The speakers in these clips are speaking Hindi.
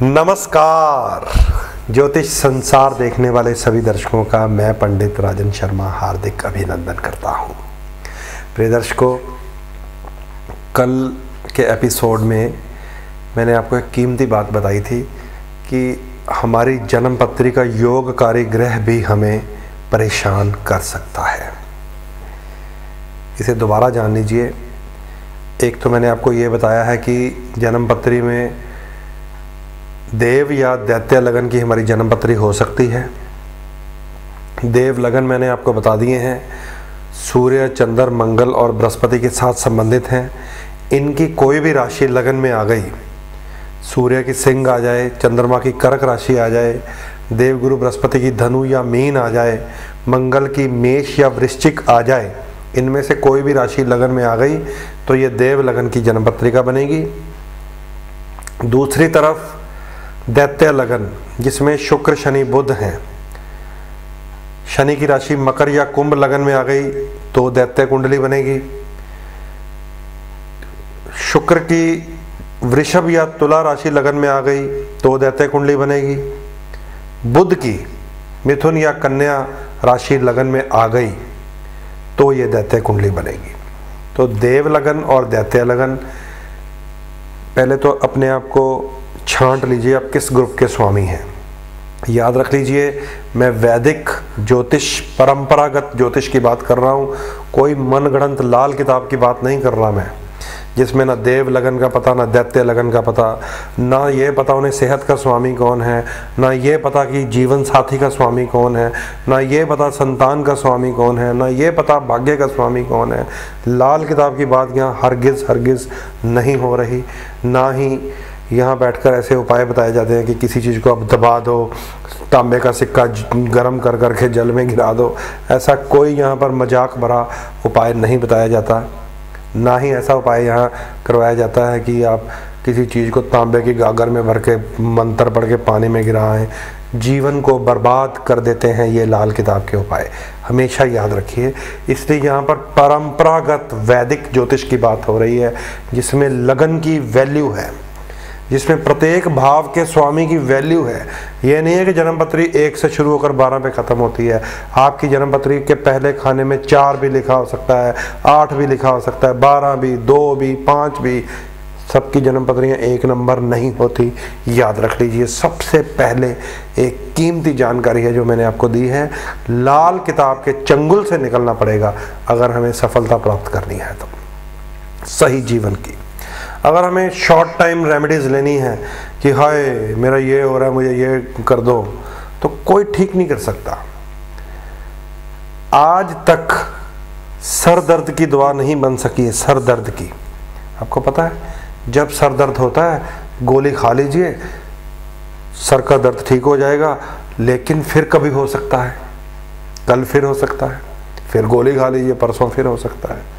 नमस्कार। ज्योतिष संसार देखने वाले सभी दर्शकों का मैं पंडित राजन शर्मा हार्दिक अभिनंदन करता हूं। प्रिय दर्शकों, कल के एपिसोड में मैंने आपको एक कीमती बात बताई थी कि हमारी जन्म पत्री का योगकारी ग्रह भी हमें परेशान कर सकता है। इसे दोबारा जान लीजिए। एक तो मैंने आपको ये बताया है कि जन्म पत्री में देव या दैत्य लगन की हमारी जन्म पत्री हो सकती है। देव लगन मैंने आपको बता दिए हैं, सूर्य, चंद्र, मंगल और बृहस्पति के साथ संबंधित हैं। इनकी कोई भी राशि लगन में आ गई, सूर्य की सिंह आ जाए, चंद्रमा की कर्क राशि आ जाए, देवगुरु बृहस्पति की धनु या मीन आ जाए, मंगल की मेष या वृश्चिक आ जाए, इनमें से कोई भी राशि लगन में आ गई तो ये देव लगन की जन्म पत्रिका बनेगी। दूसरी तरफ दैत्य लगन, जिसमें शुक्र, शनि, बुध हैं। शनि की राशि मकर या कुंभ लगन में आ गई तो दैत्य कुंडली बनेगी। शुक्र की वृषभ या तुला राशि लगन में आ गई तो दैत्य कुंडली बनेगी। बुध की मिथुन या कन्या राशि लगन में आ गई तो ये दैत्य कुंडली बनेगी। तो देव लगन और दैत्य लगन, पहले तो अपने आप को छांट लीजिए आप किस ग्रुप के स्वामी हैं। याद रख लीजिए, मैं वैदिक ज्योतिष, परंपरागत ज्योतिष की बात कर रहा हूँ, कोई मनगढ़ंत लाल किताब की बात नहीं कर रहा मैं, जिसमें ना देव लगन का पता, ना दैत्य लगन का पता, ना ये पता उन्हें सेहत का स्वामी कौन है, ना ये पता कि जीवन साथी का स्वामी कौन है, ना ये पता संतान का स्वामी कौन है, ना ये पता भाग्य का स्वामी कौन है। लाल किताब की बात यहाँ हरगिज नहीं हो रही। ना ही यहाँ बैठकर ऐसे उपाय बताए जाते हैं कि किसी चीज़ को अब दबा दो, तांबे का सिक्का गर्म कर करके जल में गिरा दो। ऐसा कोई यहाँ पर मजाक भरा उपाय नहीं बताया जाता। ना ही ऐसा उपाय यहाँ करवाया जाता है कि आप किसी चीज़ को तांबे की गागर में भर के मंत्र पढ़ के पानी में गिराएं। जीवन को बर्बाद कर देते हैं ये लाल किताब के उपाय, हमेशा याद रखिए। इसलिए यहाँ पर परंपरागत वैदिक ज्योतिष की बात हो रही है, जिसमें लगन की वैल्यू है, जिसमें प्रत्येक भाव के स्वामी की वैल्यू है। ये नहीं है कि जन्मपत्री 1 से शुरू होकर 12 पे ख़त्म होती है। आपकी जन्मपत्री के पहले खाने में 4 भी लिखा हो सकता है, 8 भी लिखा हो सकता है, 12 भी, 2 भी, 5 भी। सबकी जन्मपत्रियाँ एक नंबर नहीं होती, याद रख लीजिए। सबसे पहले एक कीमती जानकारी है जो मैंने आपको दी है, लाल किताब के चंगुल से निकलना पड़ेगा अगर हमें सफलता प्राप्त करनी है तो, सही जीवन की। अगर हमें शॉर्ट टाइम रेमेडीज़ लेनी है कि हाय मेरा ये हो रहा है, मुझे ये कर दो, तो कोई ठीक नहीं कर सकता। आज तक सर दर्द की दवा नहीं बन सकी है, सर दर्द की। आपको पता है, जब सर दर्द होता है गोली खा लीजिए, सर का दर्द ठीक हो जाएगा, लेकिन फिर कभी हो सकता है, कल फिर हो सकता है, फिर गोली खा लीजिए, परसों फिर हो सकता है।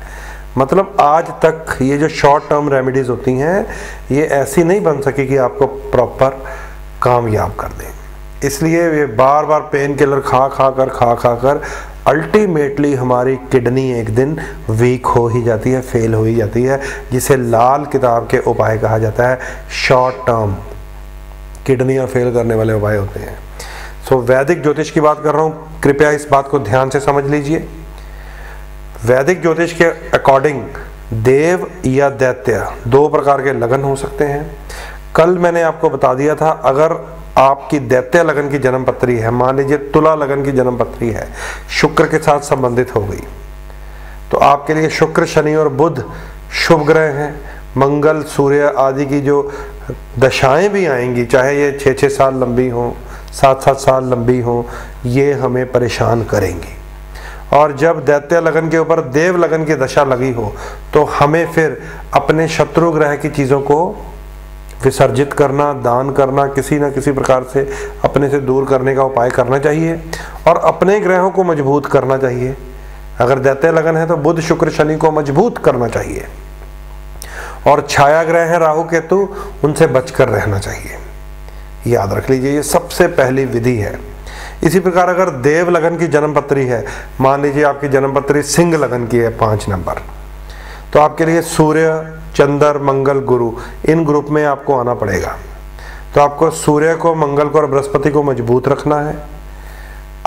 मतलब आज तक ये जो शॉर्ट टर्म रेमेडीज़ होती हैं, ये ऐसी नहीं बन सकी कि आपको प्रॉपर कामयाब कर दें। इसलिए ये बार बार पेन किलर खा कर अल्टीमेटली हमारी किडनी एक दिन वीक हो ही जाती है, फेल हो ही जाती है, जिसे लाल किताब के उपाय कहा जाता है। शॉर्ट टर्म किडनियाँ फेल करने वाले उपाय होते हैं। सो वैदिक ज्योतिष की बात कर रहा हूँ, कृपया इस बात को ध्यान से समझ लीजिए। वैदिक ज्योतिष के अकॉर्डिंग देव या दैत्य 2 प्रकार के लगन हो सकते हैं। कल मैंने आपको बता दिया था, अगर आपकी दैत्य लगन की जन्म पत्री है, मान लीजिए तुला लगन की जन्म पत्री है, शुक्र के साथ संबंधित हो गई, तो आपके लिए शुक्र, शनि और बुध शुभ ग्रह हैं। मंगल, सूर्य आदि की जो दशाएं भी आएंगी, चाहे ये 6-6 साल लंबी हों, 7-7 साल लंबी हों, ये हमें परेशान करेंगी। और जब दैत्य लगन के ऊपर देव लगन की दशा लगी हो तो हमें फिर अपने शत्रु ग्रह की चीज़ों को विसर्जित करना, दान करना, किसी न किसी प्रकार से अपने से दूर करने का उपाय करना चाहिए और अपने ग्रहों को मजबूत करना चाहिए। अगर दैत्य लगन है तो बुध, शुक्र, शनि को मजबूत करना चाहिए, और छाया ग्रह है राहु, केतु, उनसे बचकर रहना चाहिए। याद रख लीजिए, ये सबसे पहली विधि है। इसी प्रकार अगर देव लगन की जन्म पत्री है, मान लीजिए आपकी जन्म पत्री सिंह लगन की है 5 नंबर, तो आपके लिए सूर्य, चंद्र, मंगल, गुरु, इन ग्रुप में आपको आना पड़ेगा। तो आपको सूर्य को, मंगल को और बृहस्पति को मजबूत रखना है।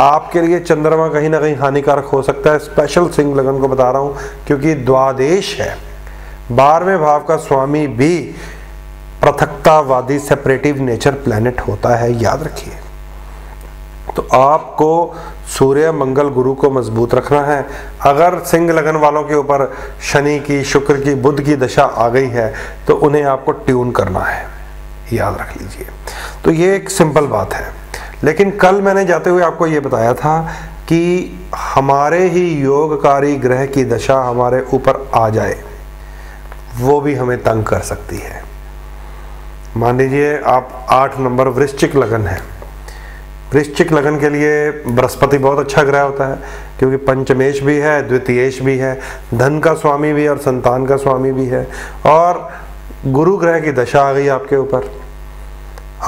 आपके लिए चंद्रमा कहीं ना कहीं हानिकारक हो सकता है, स्पेशल सिंह लगन को बता रहा हूं क्योंकि द्वादेश है। 12वें भाव का स्वामी भी पृथकतावादी सेपरेटिव नेचर प्लैनेट होता है, याद रखिए। तो आपको सूर्य, मंगल, गुरु को मजबूत रखना है। अगर सिंह लगन वालों के ऊपर शनि की, शुक्र की, बुध की दशा आ गई है तो उन्हें आपको ट्यून करना है, याद रख लीजिए। तो ये एक सिंपल बात है। लेकिन कल मैंने जाते हुए आपको ये बताया था कि हमारे ही योगकारी ग्रह की दशा हमारे ऊपर आ जाए, वो भी हमें तंग कर सकती है। मान लीजिए आप 8 नंबर वृश्चिक लगन है। वृश्चिक लगन के लिए बृहस्पति बहुत अच्छा ग्रह होता है क्योंकि पंचमेश भी है, द्वितीयेश भी है, धन का स्वामी भी है और संतान का स्वामी भी है। और गुरु ग्रह की दशा आ गई आपके ऊपर,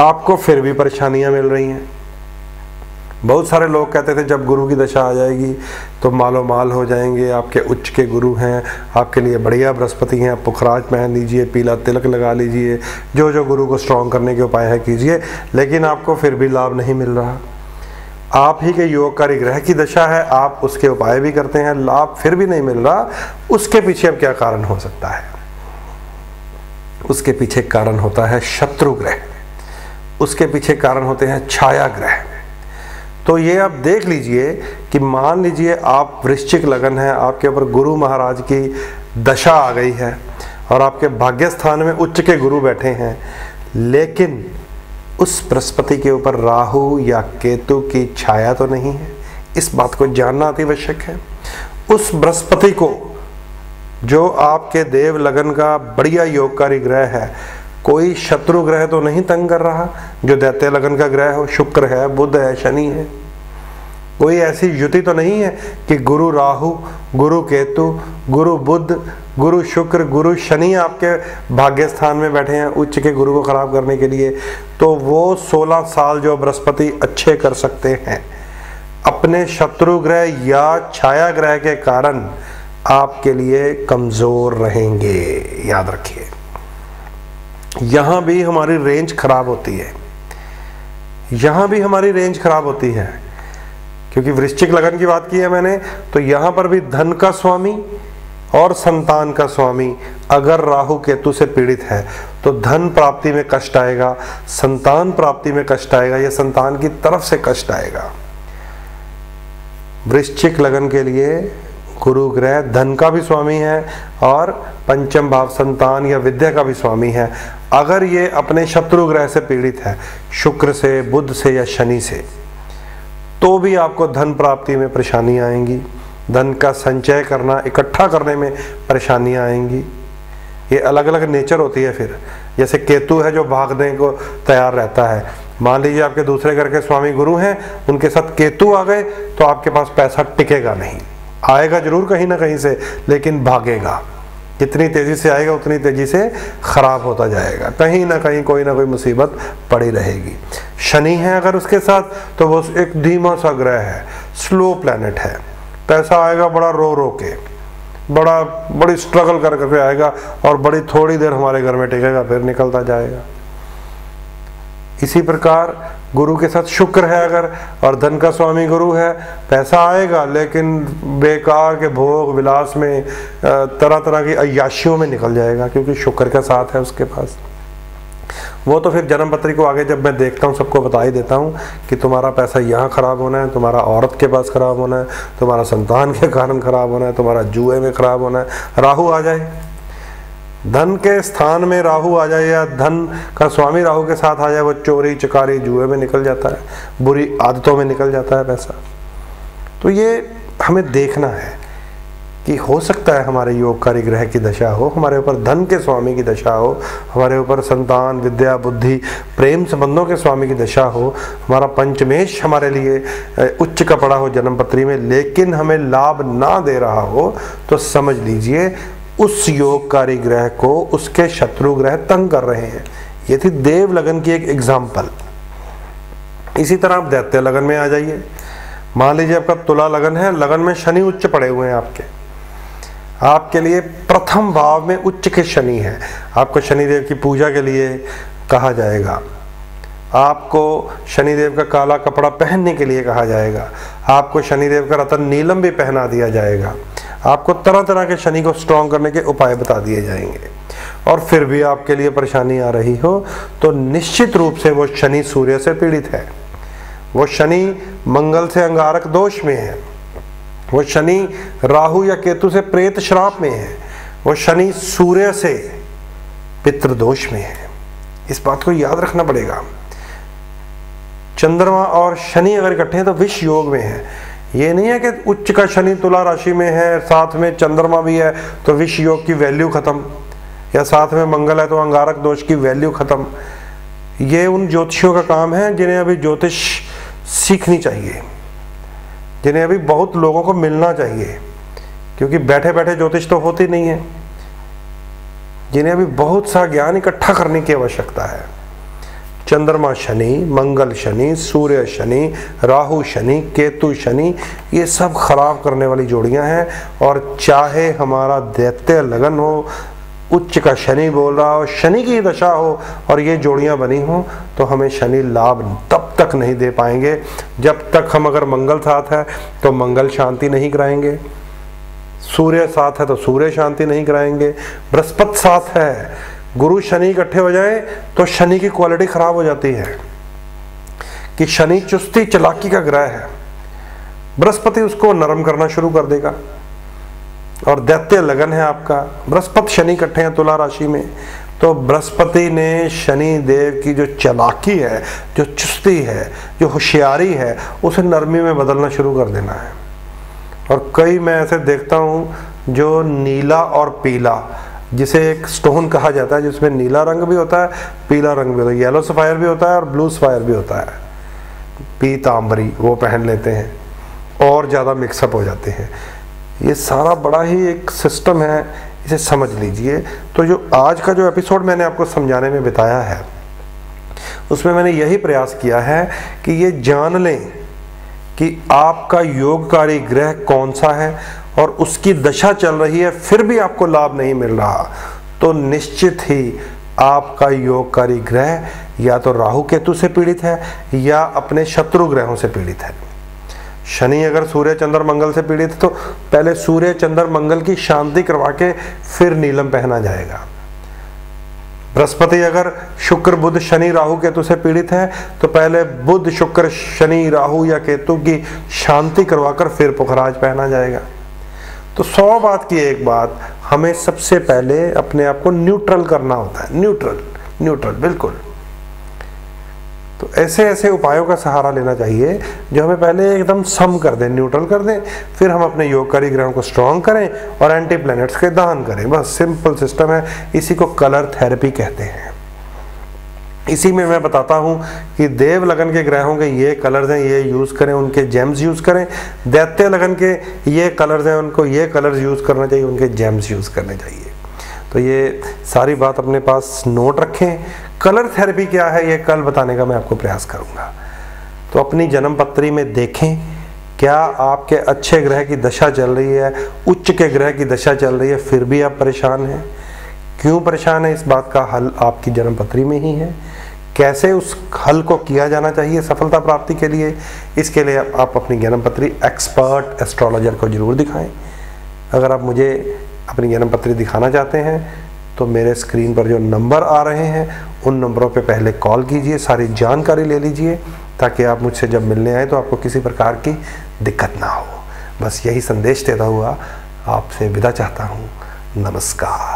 आपको फिर भी परेशानियां मिल रही हैं। बहुत सारे लोग कहते थे जब गुरु की दशा आ जाएगी तो मालो माल हो जाएंगे, आपके उच्च के गुरु हैं, आपके लिए बढ़िया बृहस्पति हैं, पुखराज पहन लीजिए, पीला तिलक लगा लीजिए, जो जो गुरु को स्ट्रॉन्ग करने के उपाय है कीजिए, लेकिन आपको फिर भी लाभ नहीं मिल रहा। आप ही के योगकारी ग्रह की दशा है, आप उसके उपाय भी करते हैं, लाभ फिर भी नहीं मिल रहा। उसके पीछे अब क्या कारण हो सकता है? उसके पीछे कारण होता है शत्रु ग्रह, उसके पीछे कारण होते हैं छाया ग्रह। तो ये आप देख लीजिए कि मान लीजिए आप वृश्चिक लगन है, आपके ऊपर गुरु महाराज की दशा आ गई है और आपके भाग्य स्थान में उच्च के गुरु बैठे हैं, लेकिन उस बृहस्पति के ऊपर राहु या केतु की छाया तो नहीं है। इस बात को जानना अति आवश्यक है। उस बृहस्पति को, जो आपके देव लगन का बढ़िया योगकारी ग्रह है, कोई शत्रु ग्रह तो नहीं तंग कर रहा जो दैत्य लगन का ग्रह हो। शुक्र है, बुध है, शनि है। कोई ऐसी युति तो नहीं है कि गुरु राहु, गुरु केतु, गुरु बुध, गुरु शुक्र, गुरु शनि आपके भाग्य स्थान में बैठे हैं उच्च के गुरु को खराब करने के लिए। तो वो 16 साल जो बृहस्पति अच्छे कर सकते हैं, अपने शत्रु ग्रह या छाया ग्रह के कारण आपके लिए कमजोर रहेंगे, याद रखिए। यहां भी हमारी रेंज खराब होती है, यहां भी हमारी रेंज खराब होती है, क्योंकि वृश्चिक लगन की बात की है मैंने, तो यहां पर भी धन का स्वामी और संतान का स्वामी अगर राहु केतु से पीड़ित है तो धन प्राप्ति में कष्ट आएगा, संतान प्राप्ति में कष्ट आएगा, या संतान की तरफ से कष्ट आएगा। वृश्चिक लगन के लिए गुरु ग्रह धन का भी स्वामी है और पंचम भाव संतान या विद्या का भी स्वामी है। अगर ये अपने शत्रु ग्रह से पीड़ित है, शुक्र से, बुध से या शनि से, तो भी आपको धन प्राप्ति में परेशानी आएंगी, धन का संचय करना, इकट्ठा करने में परेशानियां आएंगी। ये अलग अलग नेचर होती है। फिर जैसे केतु है जो भागने को तैयार रहता है, मान लीजिए आपके दूसरे घर के स्वामी गुरु हैं, उनके साथ केतु आ गए तो आपके पास पैसा टिकेगा नहीं, आएगा जरूर कहीं ना कहीं से, लेकिन भागेगा। जितनी तेजी से आएगा उतनी तेजी से खराब होता जाएगा, कहीं ना कहीं कोई ना कोई मुसीबत पड़ी रहेगी। शनि है अगर उसके साथ तो वो एक धीमा सा ग्रह है, स्लो प्लैनेट है, पैसा आएगा बड़ा रो रो के, बड़ी स्ट्रगल कर करके आएगा और बड़ी थोड़ी देर हमारे घर में टिकेगा, फिर निकलता जाएगा। इसी प्रकार गुरु के साथ शुक्र है अगर और धन का स्वामी गुरु है, पैसा आएगा लेकिन बेकार के भोग विलास में, तरह तरह की अय्याशियों में निकल जाएगा, क्योंकि शुक्र का साथ है उसके पास। वो तो फिर जन्म पत्री को आगे जब मैं देखता हूँ सबको बता ही देता हूँ कि तुम्हारा पैसा यहाँ खराब होना है, तुम्हारा औरत के पास खराब होना है, तुम्हारा संतान के कारण खराब होना है, तुम्हारा जुए में खराब होना है। राहु आ जाए, धन के स्थान में राहु आ जाए या धन का स्वामी राहु के साथ आ जाए, वो चोरी चकारी जुए में निकल जाता है, बुरी आदतों में निकल जाता है पैसा। तो ये हमें देखना है कि हो सकता है हमारे योगकारी ग्रह की दशा हो, हमारे ऊपर धन के स्वामी की दशा हो, हमारे ऊपर संतान, विद्या, बुद्धि, प्रेम संबंधों के स्वामी की दशा हो, हमारा पंचमेश हमारे लिए उच्च का पड़ा हो जन्म पत्री में, लेकिन हमें लाभ ना दे रहा हो, तो समझ लीजिए उस योगकारी ग्रह को उसके शत्रु ग्रह तंग कर रहे हैं। ये थी देव लगन की एक एग्जाम्पल। इसी तरह आप दैत्य लगन में आ जाइए। मान लीजिए आपका तुला लगन है, लगन में शनि उच्च पड़े हुए हैं आपके लिए प्रथम भाव में उच्च के शनि है। आपको शनिदेव की पूजा के लिए कहा जाएगा, आपको शनिदेव का काला कपड़ा पहनने के लिए कहा जाएगा, आपको शनिदेव का रतन नीलम भी पहना दिया जाएगा, आपको तरह तरह के शनि को स्ट्रॉन्ग करने के उपाय बता दिए जाएंगे। और फिर भी आपके लिए परेशानी आ रही हो तो निश्चित रूप से वो शनि सूर्य से पीड़ित है, वो शनि मंगल से अंगारक दोष में है, वो शनि राहु या केतु से प्रेत श्राप में है, वो शनि सूर्य से पितृदोष में है। इस बात को याद रखना पड़ेगा। चंद्रमा और शनि अगर इकट्ठे हैं तो विष योग में है। ये नहीं है कि उच्च का शनि तुला राशि में है, साथ में चंद्रमा भी है तो विष योग की वैल्यू खत्म, या साथ में मंगल है तो अंगारक दोष की वैल्यू खत्म। ये उन ज्योतिषियों का काम है जिन्हें अभी ज्योतिष सीखनी चाहिए, जिन्हें अभी बहुत लोगों को मिलना चाहिए, क्योंकि बैठे बैठे ज्योतिष तो होती नहीं है, जिन्हें अभी बहुत सा ज्ञान इकट्ठा करने की आवश्यकता है। चंद्रमा शनि, मंगल शनि, सूर्य शनि, राहु शनि, केतु शनि, ये सब खराब करने वाली जोड़ियां हैं। और चाहे हमारा दैत्य लगन हो, उच्च का शनि बोल रहा हो, शनि की दशा हो और ये जोड़ियां बनी हो, तो हमें शनि लाभ तब तक नहीं दे पाएंगे जब तक हम, अगर मंगल साथ है तो मंगल शांति नहीं कराएंगे, सूर्य साथ है तो सूर्य शांति नहीं कराएंगे, बृहस्पति साथ है, गुरु शनि इकट्ठे हो जाए तो शनि की क्वालिटी खराब हो जाती है कि शनि चुस्ती चालाकी का ग्रह है, बृहस्पति उसको नरम करना शुरू कर देगा। और दैत्य लगन है आपका, बृहस्पति शनि इकट्ठे हैं तुला राशि में, तो बृहस्पति ने शनि देव की जो चालाकी है, जो चुस्ती है, जो होशियारी है, उसे नरमी में बदलना शुरू कर देना है। और कई मैं ऐसे देखता हूँ जो नीला और पीला, जिसे एक स्टोन कहा जाता है, जिसमें नीला रंग भी होता है, पीला रंग भी होता है, येलो सफायर भी होता है और ब्लू सफायर भी होता है, पीतांबरी, वो पहन लेते हैं और ज़्यादा मिक्सअप हो जाते हैं। ये सारा बड़ा ही एक सिस्टम है, इसे समझ लीजिए। तो जो आज का जो एपिसोड मैंने आपको समझाने में बिताया है, उसमें मैंने यही प्रयास किया है कि ये जान लें कि आपका योगकारी ग्रह कौन सा है और उसकी दशा चल रही है, फिर भी आपको लाभ नहीं मिल रहा, तो निश्चित ही आपका योगकारी ग्रह या तो राहु केतु से पीड़ित है या अपने शत्रु ग्रहों से पीड़ित है। शनि अगर सूर्य चंद्र मंगल से पीड़ित है तो पहले सूर्य चंद्र मंगल की शांति करवा के फिर नीलम पहना जाएगा। बृहस्पति अगर शुक्र बुध शनि राहु केतु से पीड़ित है तो पहले बुध शुक्र शनि राहु या केतु की शांति करवाकर फिर पुखराज पहना जाएगा। तो 100 बात की एक बात, हमें सबसे पहले अपने आप को न्यूट्रल करना होता है, न्यूट्रल बिल्कुल। तो ऐसे ऐसे उपायों का सहारा लेना चाहिए जो हमें पहले एकदम सम कर दें, न्यूट्रल कर दें, फिर हम अपने योगकारी ग्रहों को स्ट्रॉन्ग करें और एंटी प्लैनेट्स के दान करें। बस सिंपल सिस्टम है, इसी को कलर थेरेपी कहते हैं। इसी में मैं बताता हूँ कि देव लगन के ग्रहों के ये कलर्स हैं, ये यूज़ करें, उनके जेम्स यूज़ करें। दैत्य लगन के ये कलर्स हैं, उनको ये कलर्स यूज़ करना चाहिए, उनके जेम्स यूज़ करने चाहिए। तो ये सारी बात अपने पास नोट रखें। कलर थेरेपी क्या है ये कल बताने का मैं आपको प्रयास करूँगा। तो अपनी जन्म पत्री में देखें क्या आपके अच्छे ग्रह की दशा चल रही है, उच्च के ग्रह की दशा चल रही है, फिर भी आप परेशान हैं। क्यों परेशान है, इस बात का हल आपकी जन्म पत्री में ही है। कैसे उस हल को किया जाना चाहिए सफलता प्राप्ति के लिए, इसके लिए आप अपनी जन्म पत्री एक्सपर्ट एस्ट्रोलॉजर को जरूर दिखाएं। अगर आप मुझे अपनी जन्म पत्री दिखाना चाहते हैं तो मेरे स्क्रीन पर जो नंबर आ रहे हैं उन नंबरों पे पहले कॉल कीजिए, सारी जानकारी ले लीजिए, ताकि आप मुझसे जब मिलने आए तो आपको किसी प्रकार की दिक्कत ना हो। बस यही संदेश देता हुआ आपसे विदा चाहता हूँ। नमस्कार।